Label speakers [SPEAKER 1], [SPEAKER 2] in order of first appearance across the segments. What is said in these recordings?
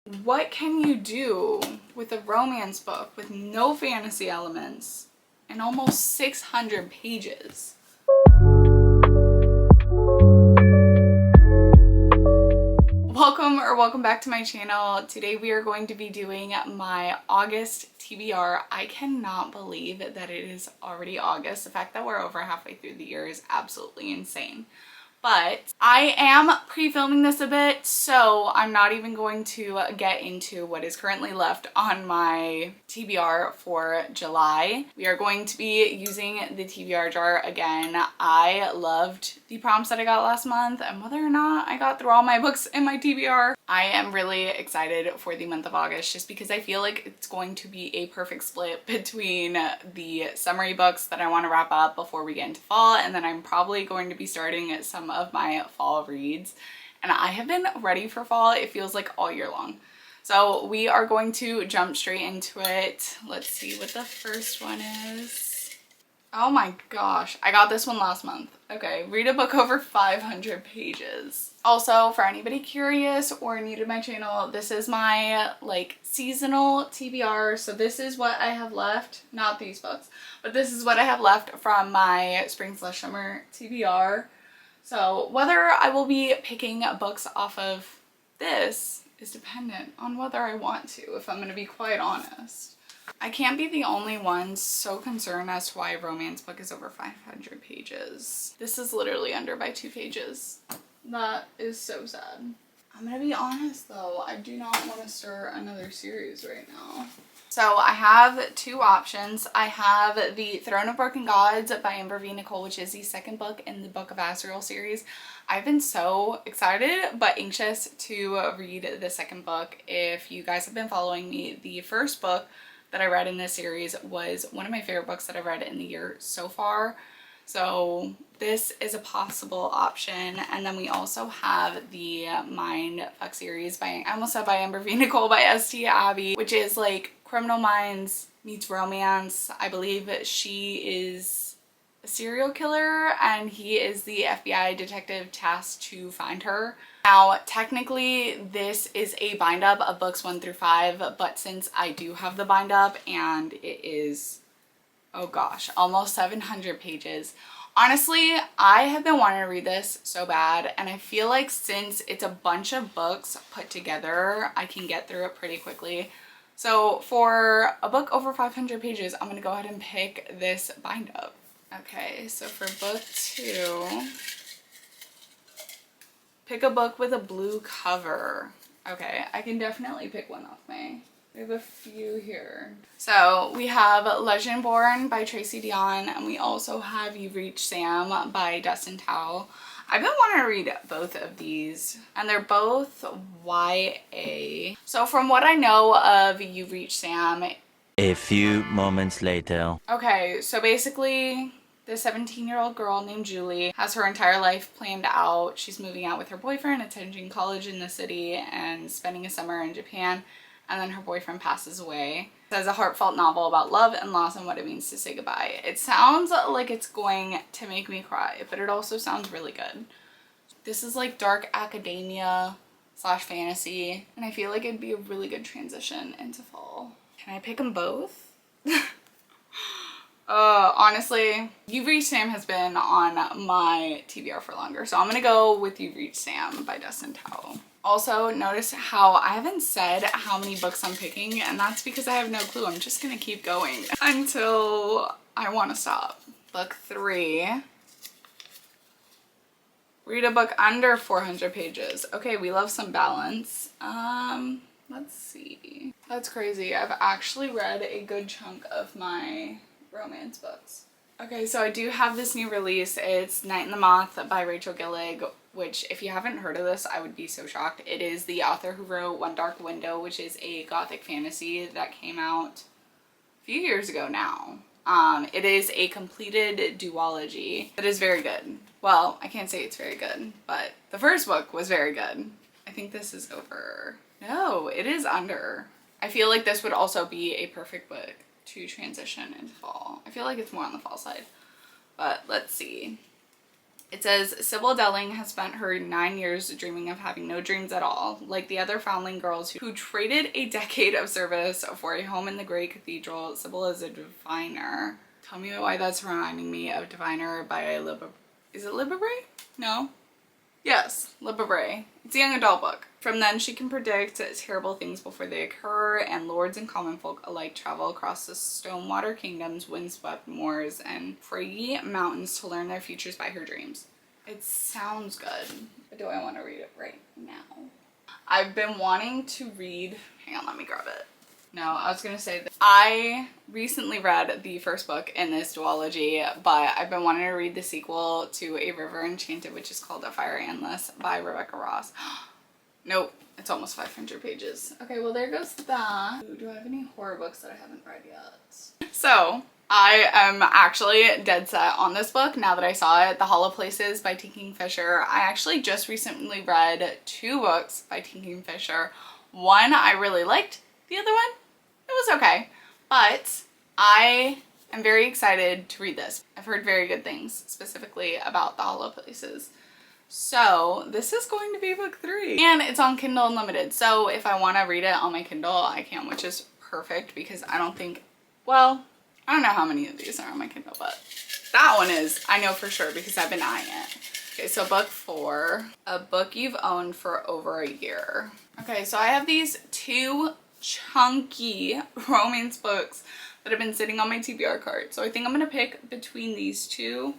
[SPEAKER 1] What can you do with a romance book with no fantasy elements and almost 600 pages? Welcome back to my channel. Today we are going to be doing my August TBR. I cannot believe that it is already August. The fact that we're over halfway through the year is absolutely insane. But I am pre-filming this a bit, so I'm not even going to get into what is currently left on my TBR for July. We are going to be using the TBR jar again. I loved the prompts that I got last month, and whether or not I got through all my books in my TBR, I am really excited for the month of August just because I feel like it's going to be a perfect split between the summery books that I want to wrap up before we get into fall, and then I'm probably going to be starting some of my fall reads. And I have been ready for fall, it feels like, all year long. So we are going to jump straight into it. Let's see what the first one is. Oh my gosh, I got this one last month. Okay, read a book over 500 pages. Also, for anybody curious or new to my channel, this is my like seasonal TBR. So this is what I have left, not these books, but this is what I have left from my spring/summer TBR. So whether I will be picking books off of this is dependent on whether I want to, if I'm going to be quite honest. I can't be the only one so concerned as to why a romance book is over 500 pages. This is literally under by 2 pages. That is so sad. I'm going to be honest though, I do not want to start another series right now. So I have 2 options. I have the Throne of Broken Gods by Amber V. Nicole, which is the second book in the Book of Azrael series. I've been so excited but anxious to read the second book. If you guys have been following me, the first book that I read in this series was one of my favorite books that I've read in the year so far. So this is a possible option. And then we also have the Mindf series by, I almost said by Amber V. Nicole, by S.T. Abby, which is like Criminal Minds meets romance. I believe she is a serial killer and he is the FBI detective tasked to find her. Now, technically this is a bind up of books 1 through 5, but since I do have the bind up and it is, oh gosh, almost 700 pages. Honestly, I have been wanting to read this so bad, and I feel like since it's a bunch of books put together, I can get through it pretty quickly. So for a book over 500 pages, I'm gonna go ahead and pick this bind up. Okay, so for book 2, pick a book with a blue cover. Okay, I can definitely pick one off me. We have a few here. So we have Legendborn by Tracy Deonn, and we also have You've Reached Sam by Dustin Thao. I've been wanting to read both of these, and they're both YA. So from what I know of You've Reached Sam,
[SPEAKER 2] a few moments later.
[SPEAKER 1] Okay, so basically this 17-year-old girl named Julie has her entire life planned out. She's moving out with her boyfriend, attending college in the city, and spending a summer in Japan. And then her boyfriend passes away. It says a heartfelt novel about love and loss and what it means to say goodbye. It sounds like it's going to make me cry, but it also sounds really good. This is like dark academia / fantasy, and I feel like it'd be a really good transition into fall. Can I pick them both? Honestly, You've Reached Sam has been on my TBR for longer, so I'm gonna go with You've Reached Sam by Dustin Thao. Also, notice how I haven't said how many books I'm picking, and that's because I have no clue. I'm just gonna keep going until I want to stop. Book 3. Read a book under 400 pages. Okay, we love some balance. Let's see. That's crazy. I've actually read a good chunk of my romance books. Okay, so I do have this new release. It's Night and the Moth by Rachel Gillig, which if you haven't heard of this, I would be so shocked. It is the author who wrote One Dark Window, which is a gothic fantasy that came out a few years ago now. It is a completed duology that is very good. Well, I can't say it's very good, but the first book was very good. I think this is over. No, it is under. I feel like this would also be a perfect book to transition into fall. I feel like it's more on the fall side, but let's see. It says, Sybil Delling has spent her 9 years dreaming of having no dreams at all. Like the other foundling girls who traded a decade of service for a home in the Great Cathedral, Sybil is a diviner. Tell me why that's reminding me of Diviner by Is it Libbre? No? Yes, Libbre. It's a young adult book. From then, she can predict terrible things before they occur, and lords and common folk alike travel across the Stonewater Kingdom's windswept moors and fraggy mountains to learn their futures by her dreams. It sounds good, but do I want to read it right now? I've been wanting to read... Hang on, let me grab it. No, I was going to say that I recently read the first book in this duology, but I've been wanting to read the sequel to A River Enchanted, which is called A Fire Endless by Rebecca Ross. Nope, it's almost 500 pages. Okay, well there goes that. Ooh, do I have any horror books that I haven't read yet? So, I am actually dead set on this book now that I saw it, The Hollow Places by Kingfisher. I actually just recently read 2 books by Kingfisher. One I really liked, the other one, it was okay. But I am very excited to read this. I've heard very good things, specifically about The Hollow Places. So this is going to be book 3. And it's on Kindle Unlimited. So if I want to read it on my Kindle, I can, which is perfect because I don't think, well, I don't know how many of these are on my Kindle, but that one is, I know for sure because I've been eyeing it. Okay, so book 4, a book you've owned for over a year. Okay, so I have these 2 chunky romance books that have been sitting on my TBR cart. So I think I'm going to pick between these 2.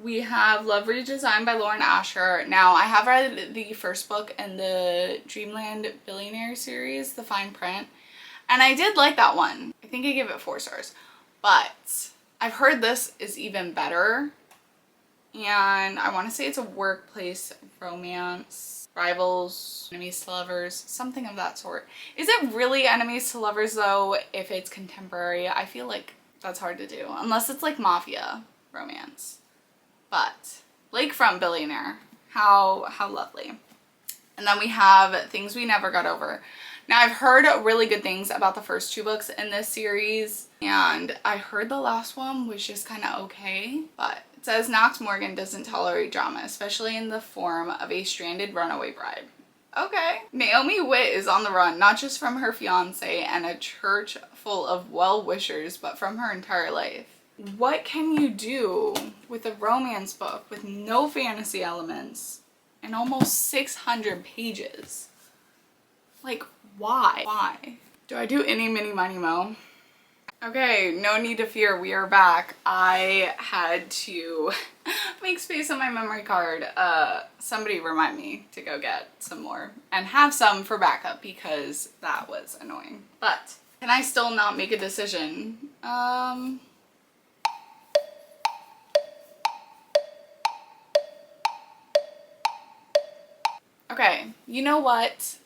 [SPEAKER 1] We have Love Redesigned by Lauren Asher. Now, I have read the first book in the Dreamland Billionaire series, The Fine Print, and I did like that one. I think I gave it 4 stars, but I've heard this is even better, and I want to say it's a workplace romance. Rivals, enemies to lovers, something of that sort. Is it really enemies to lovers though if it's contemporary? I feel like that's hard to do unless it's like mafia romance. But Lakefront Billionaire, how lovely. And then we have Things We Never Got Over. Now I've heard really good things about the first 2 books in this series, and I heard the last one was just kind of okay, but it says Knox Morgan doesn't tolerate drama, especially in the form of a stranded runaway bride. Okay. Naomi Witt is on the run, not just from her fiance and a church full of well-wishers, but from her entire life. What can you do with a romance book with no fantasy elements and almost 600 pages? Like, why? Why? Do I do any mini money mo? Okay, no need to fear, we are back. I had to make space on my memory card. Somebody remind me to go get some more and have some for backup because that was annoying. But can I still not make a decision? Okay, you know what?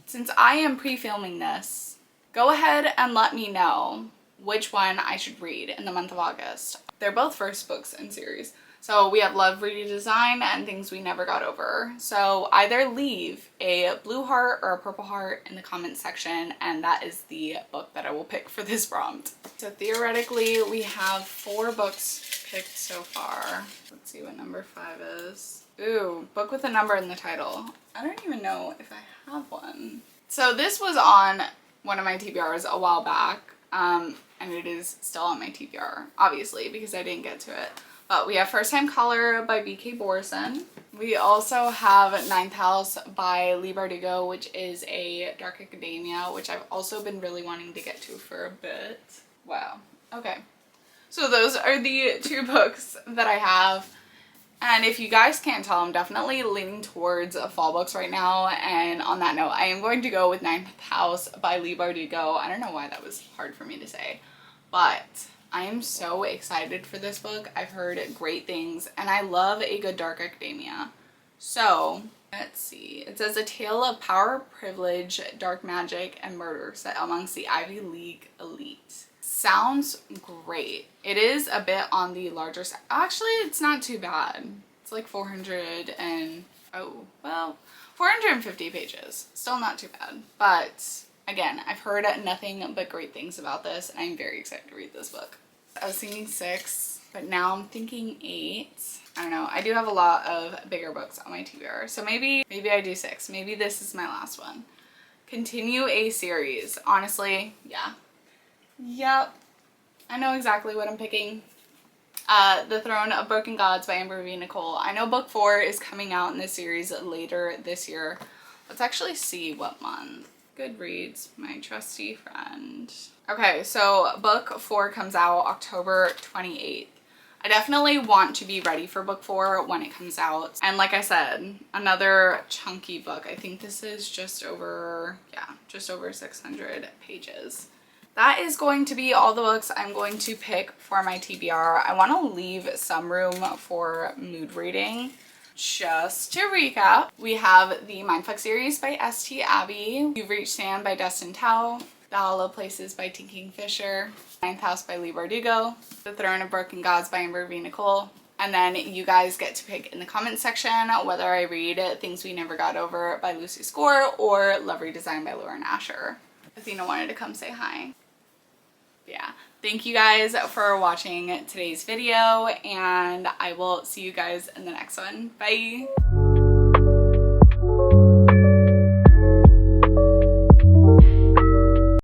[SPEAKER 1] Since I am pre-filming this, go ahead and let me know which one I should read in the month of August. They're both first books in series. So we have Love Redesigned and Things We Never Got Over. So either leave a blue heart or a purple heart in the comments section, and that is the book that I will pick for this prompt. So theoretically, we have 4 books picked so far. Let's see what number 5 is. Ooh, book with a number in the title. I don't even know if I have one. So this was on one of my TBRs a while back, and it is still on my TBR, obviously, because I didn't get to it. But we have First Time Caller by B.K. Borison. We also have Ninth House by Leigh Bardugo, which is a dark academia, which I've also been really wanting to get to for a bit. Wow. Okay. So those are the 2 books that I have. And if you guys can't tell, I'm definitely leaning towards fall books right now. And on that note, I am going to go with Ninth House by Leigh Bardugo. I don't know why that was hard for me to say, but I am so excited for this book. I've heard great things, and I love a good dark academia. So let's see. It says a tale of power, privilege, dark magic, and murder set amongst the Ivy League elite. Sounds great. It is a bit on the larger side. Actually, it's not too bad. It's like 450 pages. Still not too bad. But again, I've heard nothing but great things about this, and I'm very excited to read this book. I was thinking 6. but now I'm thinking 8. I don't know. I do have a lot of bigger books on my TBR, so maybe I do 6. Maybe this is my last one. Continue a series. Honestly, yeah. Yep. I know exactly what I'm picking. The Throne of Broken Gods by Amber V. Nicole. I know book 4 is coming out in this series later this year. Let's actually see what month. Goodreads, my trusty friend. Okay, so book 4 comes out October 28th. I definitely want to be ready for book 4 when it comes out. And like I said, another chunky book. I think this is just over 600 pages. That is going to be all the books I'm going to pick for my TBR. I want to leave some room for mood reading. Just to recap, we have the Mindfuck series by St. Abby, You've Reached Sand by Dustin Thao, The Hollow Places by Kingfisher, Ninth House by Leigh Bardugo, The Throne of Broken Gods by Amber V. Nicole. And then you guys get to pick in the comment section whether I read Things We Never Got Over by Lucy Score or Love Redesigned by Lauren Asher. Athena wanted to come say hi. Yeah, thank you guys for watching today's video, and I will see you guys in the next one. Bye.